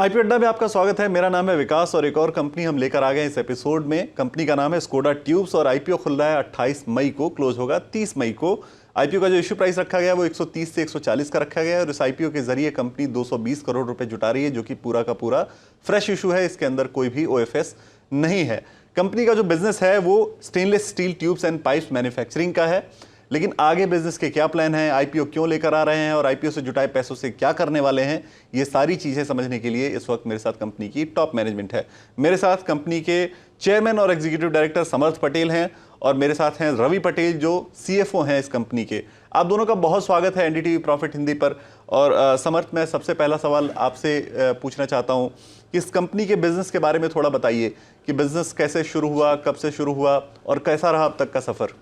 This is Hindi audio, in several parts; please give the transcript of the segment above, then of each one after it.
आईपी अड्डा में आपका स्वागत है। मेरा नाम है विकास और एक और कंपनी हम लेकर आ गए इस एपिसोड में। कंपनी का नाम है स्कोडा ट्यूब्स और आईपीओ खुल रहा है 28 मई को, क्लोज होगा 30 मई को। आईपीओ का जो इश्यू प्राइस रखा गया है वो 130 से 140 का रखा गया है और इस आईपीओ के जरिए कंपनी 220 करोड़ रुपए जुटा रही है, जो कि पूरा का पूरा फ्रेश इशू है। इसके अंदर कोई भी ओएफएस नहीं है। कंपनी का जो बिजनेस है वो stainless steel tubes and pipes manufacturing का है। लेकिन आगे बिजनेस के क्या प्लान हैं, आईपीओ क्यों लेकर आ रहे हैं और आईपीओ से जुटाए पैसों से क्या करने वाले हैं, ये सारी चीजें समझने के लिए इस वक्त मेरे साथ कंपनी की टॉप मैनेजमेंट है। मेरे साथ कंपनी के चेयरमैन और एग्जीक्यूटिव डायरेक्टर समर्थ पटेल हैं और मेरे साथ हैं रवि पटेल जो सीएफओ हैं इस कंपनी के। आप दोनों का बहुत स्वागत है एनडीटीवी प्रॉफिट हिंदी पर। और समर्थ, मैं सबसे पहला सवाल आपसे पूछना चाहता हूँ कि इस कंपनी के बिजनेस के बारे में थोड़ा बताइए कि बिजनेस कैसे शुरू हुआ, कब से शुरू हुआ और कैसा रहा अब तक का सफर।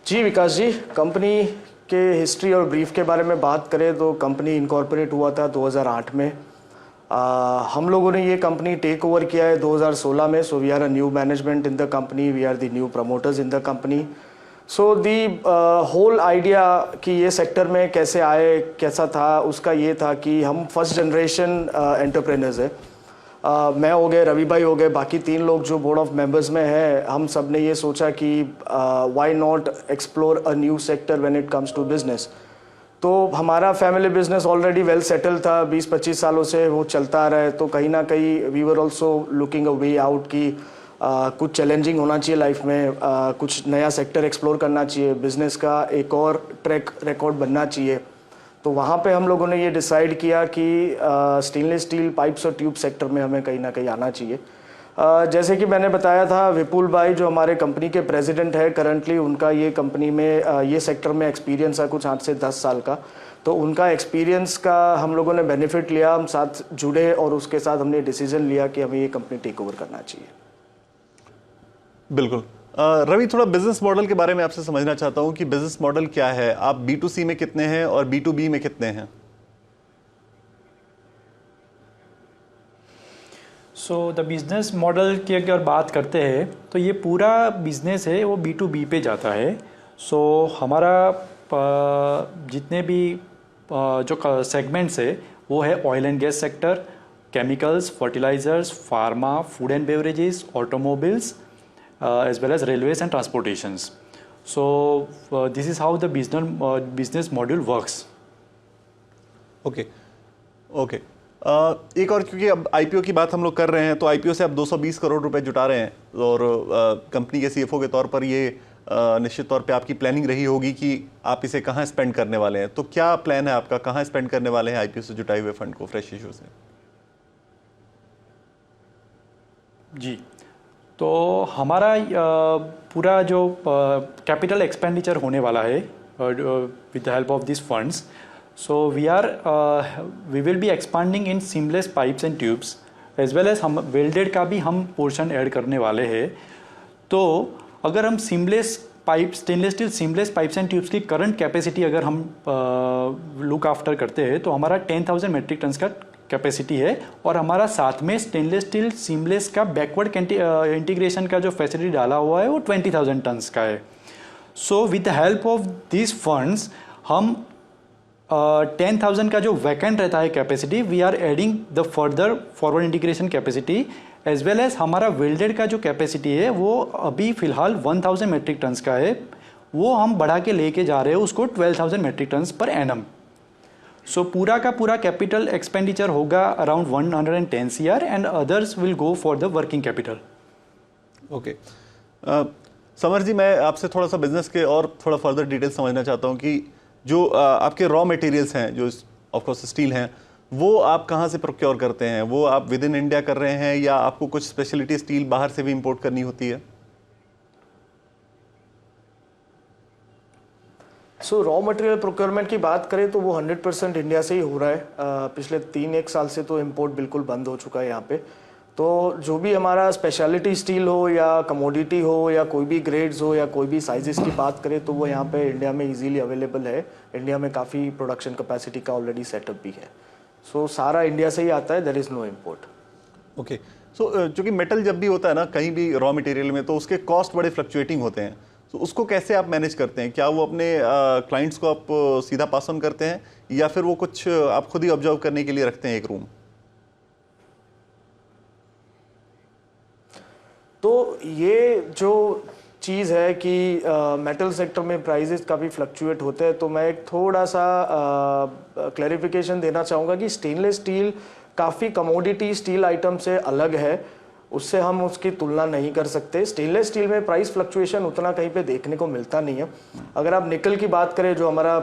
जी विकास जी, कंपनी के हिस्ट्री और ब्रीफ के बारे में बात करें तो कंपनी इनकॉर्पोरेट हुआ था 2008 में। हम लोगों ने ये कंपनी टेक ओवर किया है 2016 में। So we are a new management in the company, we are the new promoters in the company. So the whole idea कि ये सेक्टर में कैसे आए, कैसा था, उसका ये था कि हम फर्स्ट जनरेशन एंटरप्रेनर्स है। मैं हो गए, रवि भाई हो गए, बाकी 3 लोग जो बोर्ड ऑफ मेंबर्स में हैं, हम सब ने ये सोचा कि why not explore a new sector when it comes to business. तो हमारा family business already well settle था, 20-25 सालों से वो चलता रहा है। तो कहीं ना कहीं we were also looking a way out कि कुछ चैलेंजिंग होना चाहिए लाइफ में, कुछ नया सेक्टर एक्सप्लोर करना चाहिए, बिजनेस का एक और ट्रैक रिकॉर्ड बनना चाहिए। तो वहाँ पे हम लोगों ने ये डिसाइड किया कि स्टेनलेस स्टील पाइप्स और ट्यूब सेक्टर में हमें कहीं ना कहीं आना चाहिए। जैसे कि मैंने बताया था, विपुल भाई जो हमारे कंपनी के प्रेसिडेंट है करंटली, उनका ये कंपनी में ये सेक्टर में एक्सपीरियंस है कुछ 8 से 10 साल का। तो उनका एक्सपीरियंस का हम लोगों ने बेनिफिट लिया, हम साथ जुड़े और उसके साथ हमने डिसीजन लिया कि हमें ये कंपनी टेक ओवर करना चाहिए। बिल्कुल। रवि, थोड़ा बिजनेस मॉडल के बारे में आपसे समझना चाहता हूं कि बिजनेस मॉडल क्या है। आप B2C में कितने हैं और B2B में कितने हैं? सो द बिज़नेस मॉडल की अगर बात करते हैं तो ये पूरा बिज़नेस है वो B2B पे जाता है। सो हमारा जितने भी जो सेगमेंट्स है वो है oil and gas sector, chemicals, fertilizers, pharma, food and beverages, automobiles, as well as railways and transportations. So this is how the business module works. Okay. एक और, क्योंकि अब आईपीओ की बात हम लोग कर रहे हैं तो आईपीओ से अब 220 करोड़ रुपए जुटा रहे हैं और कंपनी के सीएफओ के तौर पर ये निश्चित तौर पे आपकी प्लानिंग रही होगी कि आप इसे कहाँ स्पेंड करने वाले हैं। तो क्या प्लान है आपका, कहाँ स्पेंड करने वाले हैं आईपीओ से जुटाए हुए फंड को फ्रेश इशू से? जी, तो हमारा पूरा जो कैपिटल एक्सपेंडिचर होने वाला है with the help of this funds, so we will be expanding in seamless pipes and tubes as well as हम वेल्डेड का भी हम पोर्शन ऐड करने वाले हैं। तो अगर हम seamless pipe, stainless steel seamless pipes and tubes की करंट कैपेसिटी अगर हम लुक आफ्टर करते हैं तो हमारा 10,000 मेट्रिक टन्स का कैपेसिटी है और हमारा साथ में स्टेनलेस स्टील सीमलेस का बैकवर्ड इंटीग्रेशन का जो फैसिलिटी डाला हुआ है वो 20,000 टन्स का है। So with the help of this funds हम 10,000 का जो वैकेंट रहता है capacity, we are adding the further forward integration capacity as well as हमारा वेल्डेड का जो कैपेसिटी है वो अभी फिलहाल 1,000 मेट्रिक टन्स का है, वो हम बढ़ा के लेके जा रहे हैं उसको 12,000 metric tons per annum. So पूरा का पूरा कैपिटल एक्सपेंडिचर होगा around 110 CR and others will go for the working capital. Okay Samar ji, मैं आपसे थोड़ा सा बिजनेस के और थोड़ा फर्दर डिटेल समझना चाहता हूँ कि जो आपके रॉ मटेरियल्स हैं, जो ऑफ कोर्स स्टील हैं, वो आप कहाँ से प्रोक्योर करते हैं? वो आप विद इन इंडिया कर रहे हैं या आपको कुछ स्पेशलिटी स्टील बाहर से भी इंपोर्ट करनी होती है? सो रॉ मटेरियल प्रोक्योरमेंट की बात करें तो वो 100% इंडिया से ही हो रहा है। पिछले 3-1 साल से तो इंपोर्ट बिल्कुल बंद हो चुका है यहाँ पे। तो जो भी हमारा स्पेशलिटी स्टील हो या कमोडिटी हो या कोई भी ग्रेड्स हो या कोई भी साइजेस की बात करें तो वो यहाँ पे इंडिया में इजीली अवेलेबल है। इंडिया में काफ़ी प्रोडक्शन कैपेसिटी का ऑलरेडी सेटअप भी है। सो सारा इंडिया से ही आता है, there is no import. Okay. So चूँकि मेटल जब भी होता है ना कहीं भी रॉ मटेरियल में, तो उसके कॉस्ट बड़े फ्लक्चुएटिंग होते हैं। तो उसको कैसे आप मैनेज करते हैं? क्या वो अपने क्लाइंट्स को आप सीधा पास ऑन करते हैं या फिर वो कुछ आप खुद ही ऑब्जर्व करने के लिए रखते हैं एक रूम? तो ये जो चीज़ है कि मेटल सेक्टर में प्राइसेस काफ़ी फ्लक्चुएट होते हैं, तो मैं एक थोड़ा सा क्लैरिफिकेशन देना चाहूँगा कि स्टेनलेस स्टील काफ़ी कमोडिटी स्टील आइटम से अलग है, उससे हम उसकी तुलना नहीं कर सकते। स्टेनलेस स्टील में प्राइस फ्लक्चुएशन उतना कहीं पे देखने को मिलता नहीं है। अगर आप निकल की बात करें, जो हमारा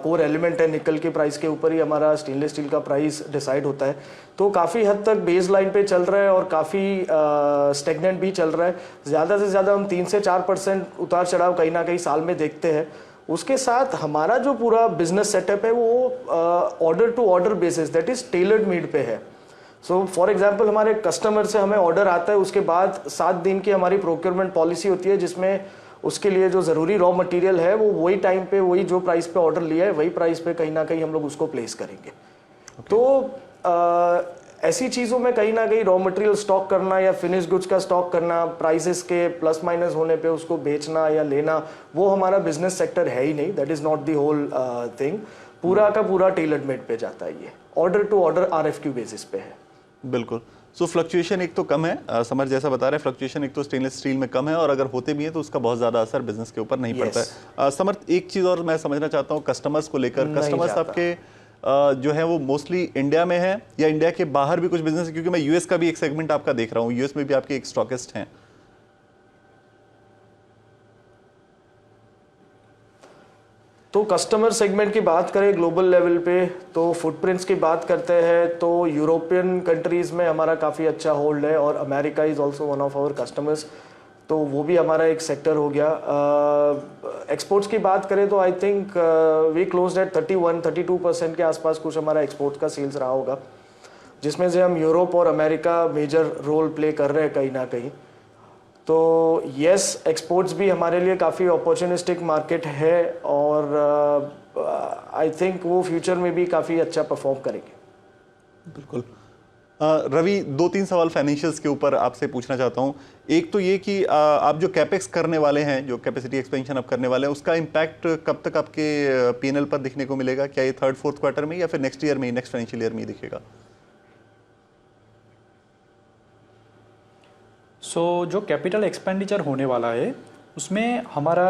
कोर एलिमेंट है, निकल के प्राइस के ऊपर ही हमारा स्टेनलेस स्टील का प्राइस डिसाइड होता है, तो काफ़ी हद तक बेस लाइन पे चल रहा है और काफ़ी स्टेगनेंट भी चल रहा है। ज़्यादा से ज़्यादा हम 3 से 4% उतार चढ़ाव कहीं ना कहीं साल में देखते हैं। उसके साथ हमारा जो पूरा बिजनेस सेटअप है वो order to order basis, that is tailored made पे है। सो फॉर एग्जांपल, हमारे कस्टमर से हमें ऑर्डर आता है, उसके बाद 7 दिन की हमारी प्रोक्योरमेंट पॉलिसी होती है, जिसमें उसके लिए जो ज़रूरी रॉ मटेरियल है वो वही टाइम पे, वही जो प्राइस पे ऑर्डर लिया है वही प्राइस पे कहीं ना कहीं हम लोग उसको प्लेस करेंगे। तो ऐसी चीज़ों में कहीं ना कहीं रॉ मटेरियल स्टॉक करना या फिनिश गुड्स का स्टॉक करना, प्राइसेस के प्लस माइनस होने पे उसको बेचना या लेना, वो हमारा बिजनेस सेक्टर है ही नहीं। That is not the whole thing. पूरा का पूरा टेलर्ड मेड पे जाता है, ये order to order RFQ basis पे है। बिल्कुल। सो फ्लक्चुएशन एक तो कम है, समर जैसा बता रहे हैं, फ्लक्चुएशन एक तो स्टेनलेस स्टील में कम है और अगर होते भी हैं तो उसका बहुत ज़्यादा असर बिजनेस के ऊपर नहीं पड़ता है। समर, एक चीज़ और मैं समझना चाहता हूँ कस्टमर्स को लेकर। कस्टमर्स आपके जो है वो मोस्टली इंडिया में है या इंडिया के बाहर भी कुछ बिजनेस है? क्योंकि मैं यूएस का भी एक सेगमेंट आपका देख रहा हूँ, यूएस में भी आपके एक स्टॉकिस्ट हैं। तो कस्टमर सेगमेंट की बात करें ग्लोबल लेवल पे, तो फुटप्रिंट्स की बात करते हैं तो यूरोपियन कंट्रीज़ में हमारा काफ़ी अच्छा होल्ड है और America is also one of our customers, तो वो भी हमारा एक सेक्टर हो गया। एक्सपोर्ट्स की बात करें तो I think we closed at 31-32% के आसपास कुछ हमारा एक्सपोर्ट का सेल्स रहा होगा, जिसमें से हम यूरोप और अमेरिका मेजर रोल प्ले कर रहे हैं कहीं ना कहीं। तो यस, एक्सपोर्ट्स भी हमारे लिए काफ़ी अपॉर्चुनिस्टिक मार्केट है और आई थिंक वो फ्यूचर में भी काफ़ी अच्छा परफॉर्म करेंगे। बिल्कुल। रवि, 2-3 सवाल फाइनेंशियल्स के ऊपर आपसे पूछना चाहता हूँ। एक तो ये कि आप जो कैपेक्स करने वाले हैं, जो कैपेसिटी एक्सपेंशन आप करने वाले हैं, उसका इम्पैक्ट कब तक आपके P&L पर दिखने को मिलेगा? क्या ये 3rd-4th क्वार्टर में या फिर नेक्स्ट ईयर में, नेक्स्ट फाइनेंशियल ईयर में ही दिखेगा? सो जो कैपिटल एक्सपेंडिचर होने वाला है उसमें हमारा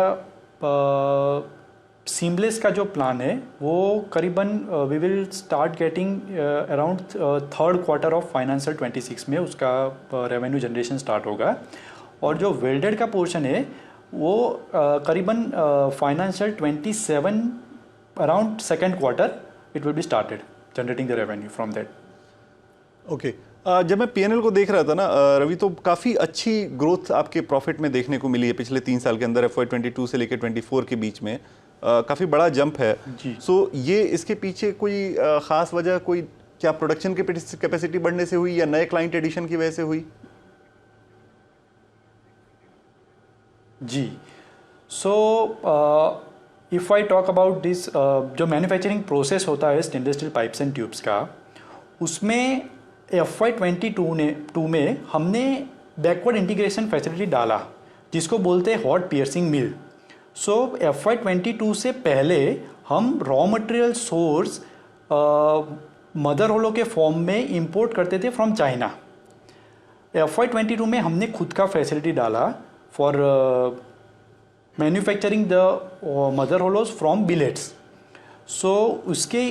सीमलेस का जो प्लान है वो करीबन we will start getting around 3rd quarter of financial 26 में उसका रेवेन्यू जनरेशन स्टार्ट होगा। और जो वेल्डेड का पोर्शन है वो करीबन financial 27 around 2nd quarter it will be started generating the revenue from that. Okay. जब मैं P&L को देख रहा था ना रवि, तो काफ़ी अच्छी ग्रोथ आपके प्रॉफिट में देखने को मिली है पिछले 3 साल के अंदर। FY 22 से लेकर 24 के बीच में काफ़ी बड़ा जंप है। सो ये इसके पीछे कोई ख़ास वजह, कोई क्या प्रोडक्शन की कैपेसिटी बढ़ने से हुई या नए क्लाइंट एडिशन की वजह से हुई? जी, so if I talk about this, जो मैन्युफैक्चरिंग प्रोसेस होता है stainless steel pipes and tubes का, उसमें FY 22 में हमने बैकवर्ड इंटीग्रेशन फैसिलिटी डाला जिसको बोलते हैं हॉट पियर्सिंग मिल। सो FY 22 से पहले हम रॉ मटेरियल सोर्स मदर होलो के फॉर्म में इंपोर्ट करते थे फ्रॉम चाइना। FY 22 में हमने खुद का फैसिलिटी डाला for manufacturing the mother hollows from billets. So उसके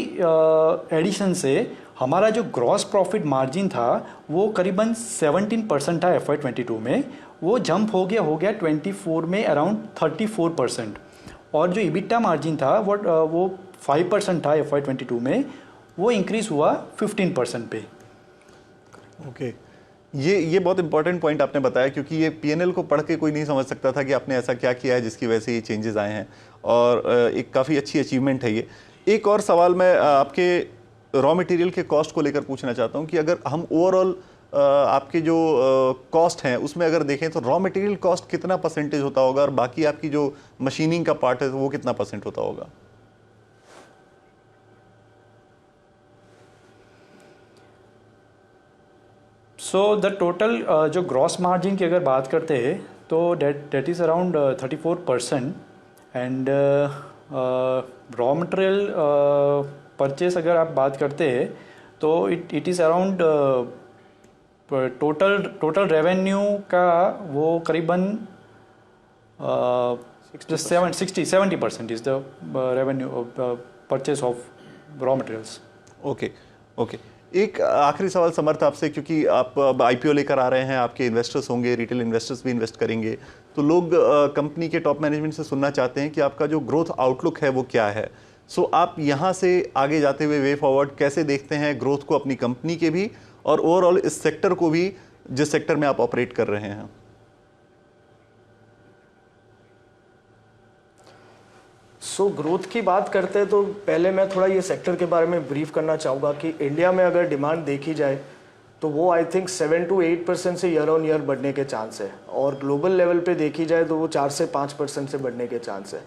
एडिशन से हमारा जो ग्रॉस प्रॉफिट मार्जिन था वो करीबन 17% था FY 22 में, वो जंप हो गया 24 में अराउंड 34%। और जो EBITDA मार्जिन था वो 5% था FY 22 में, वो इंक्रीज हुआ 15% पे। ओके। ये बहुत इंपॉर्टेंट पॉइंट आपने बताया, क्योंकि ये P&L को पढ़ के कोई नहीं समझ सकता था कि आपने ऐसा क्या किया है जिसकी वजह से ये चेंजेस आए हैं, और एक काफ़ी अच्छी अचीवमेंट है ये। एक और सवाल मैं आपके रॉ मटेरियल के कॉस्ट को लेकर पूछना चाहता हूँ कि अगर हम ओवरऑल आपके जो कॉस्ट हैं उसमें अगर देखें तो रॉ मटेरियल कॉस्ट कितना परसेंटेज होता होगा और बाकी आपकी जो मशीनिंग का पार्ट है वो कितना % होता होगा? सो द टोटल जो ग्रॉस मार्जिन की अगर बात करते हैं तो that is around 34%. And raw material purchase अगर आप बात करते हैं तो it is around total revenue का वो करीबन 70% is the revenue purchase of raw materials. Okay okay. एक आखिरी सवाल समर्थ आपसे, क्योंकि आप अब आईपीओ लेकर आ रहे हैं, आपके इन्वेस्टर्स होंगे, रिटेल इन्वेस्टर्स भी इन्वेस्ट करेंगे, तो लोग कंपनी के टॉप मैनेजमेंट से सुनना चाहते हैं कि आपका जो ग्रोथ आउटलुक है वो क्या है. सो आप यहाँ से आगे जाते हुए वे फॉरवर्ड कैसे देखते हैं ग्रोथ को अपनी कंपनी के भी और ओवरऑल इस सेक्टर को भी जिस सेक्टर में आप ऑपरेट कर रहे हैं? ग्रोथ की बात करते हैं तो पहले मैं थोड़ा ये सेक्टर के बारे में ब्रीफ करना चाहूँगा कि इंडिया में अगर डिमांड देखी जाए तो वो आई थिंक 7 to 8% से ईयर ऑन ईयर बढ़ने के चांस है, और ग्लोबल लेवल पे देखी जाए तो वो 4 से 5% से बढ़ने के चांस है.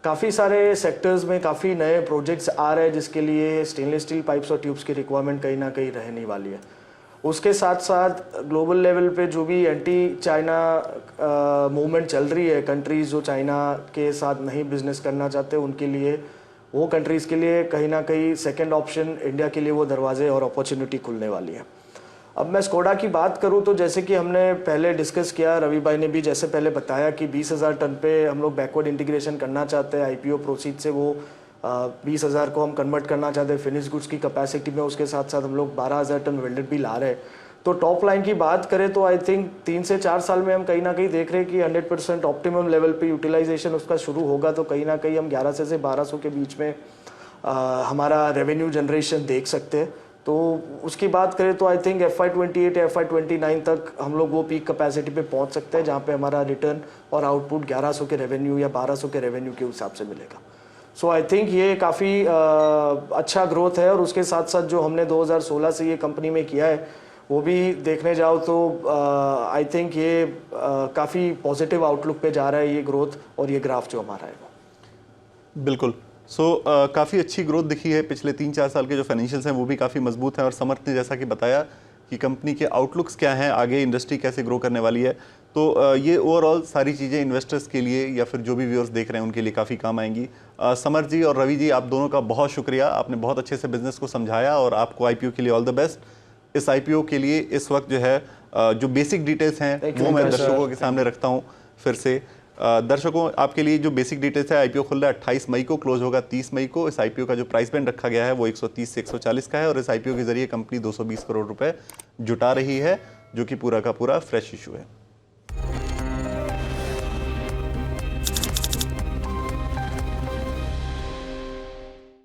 काफ़ी सारे सेक्टर्स में काफ़ी नए प्रोजेक्ट्स आ रहे हैं जिसके लिए स्टेनलेस स्टील पाइप्स और ट्यूब्स की रिक्वायरमेंट कहीं ना कहीं रहने वाली है. उसके साथ साथ ग्लोबल लेवल पे जो भी एंटी चाइना मूवमेंट चल रही है, कंट्रीज़ जो चाइना के साथ नहीं बिजनेस करना चाहते उनके लिए, वो कंट्रीज़ के लिए कहीं ना कहीं सेकंड ऑप्शन इंडिया के लिए वो दरवाजे और अपॉर्चुनिटी खुलने वाली है. अब मैं स्कोडा की बात करूं तो जैसे कि हमने पहले डिस्कस किया, रवि भाई ने भी जैसे पहले बताया कि 20,000 टन पे हम लोग बैकवर्ड इंटीग्रेशन करना चाहते हैं. आईपीओ प्रोसीड से वो 20,000 को हम कन्वर्ट करना चाहते हैं फिनिश गुड्स की कैपेसिटी में. उसके साथ साथ हम लोग 12,000 टन वेल्डेड भी ला रहे हैं. तो टॉप लाइन की बात करें तो आई थिंक 3 से 4 साल में हम कहीं ना कहीं देख रहे हैं कि 100% ऑप्टिमम लेवल पे यूटिलाइजेशन उसका शुरू होगा, तो कहीं ना कहीं हम 1100 से 1200 के बीच में हमारा रेवेन्यू जनरेशन देख सकते हैं. तो उसकी बात करें तो आई थिंक FY28 या FY29 तक हम लोग वो पीक कैपेसिटी पे पहुंच सकते हैं जहां पे हमारा रिटर्न और आउटपुट 1100 के रेवेन्यू या 1200 के रेवेन्यू के हिसाब से मिलेगा. सो आई थिंक ये काफ़ी अच्छा ग्रोथ है. और उसके साथ साथ जो हमने 2016 से ये कंपनी में किया है वो भी देखने जाओ तो आई थिंक ये काफ़ी पॉजिटिव आउटलुक पे जा रहा है ये ग्रोथ, और ये ग्राफ जो हमारा है वो. बिल्कुल. काफ़ी अच्छी ग्रोथ दिखी है. पिछले 3-4 साल के जो फाइनेंशियल्स हैं वो भी काफ़ी मजबूत हैं, और समर्थ ने जैसा कि बताया कि कंपनी के आउटलुक्स क्या हैं, आगे इंडस्ट्री कैसे ग्रो करने वाली है, तो ये ओवरऑल सारी चीज़ें इन्वेस्टर्स के लिए या फिर जो भी व्यूअर्स देख रहे हैं उनके लिए काफ़ी काम आएंगी. समर्थ जी और रवि जी, आप दोनों का बहुत शुक्रिया. आपने बहुत अच्छे से बिजनेस को समझाया, और आपको आईपीओ के लिए ऑल द बेस्ट. इस आईपीओ के लिए इस वक्त जो है जो बेसिक डिटेल्स हैं वो मैं दर्शकों के सामने रखता हूँ फिर से. दर्शकों, आपके लिए जो बेसिक डिटेल्स है, आईपीओ खुल रहा है 28 मई को, क्लोज होगा 30 मई को. इस आईपीओ का जो प्राइस बैंड रखा गया है वो 130 से 140 का है, और इस आईपीओ के जरिए कंपनी 220 करोड़ रुपए जुटा रही है, जो कि पूरा का पूरा फ्रेश इशू है.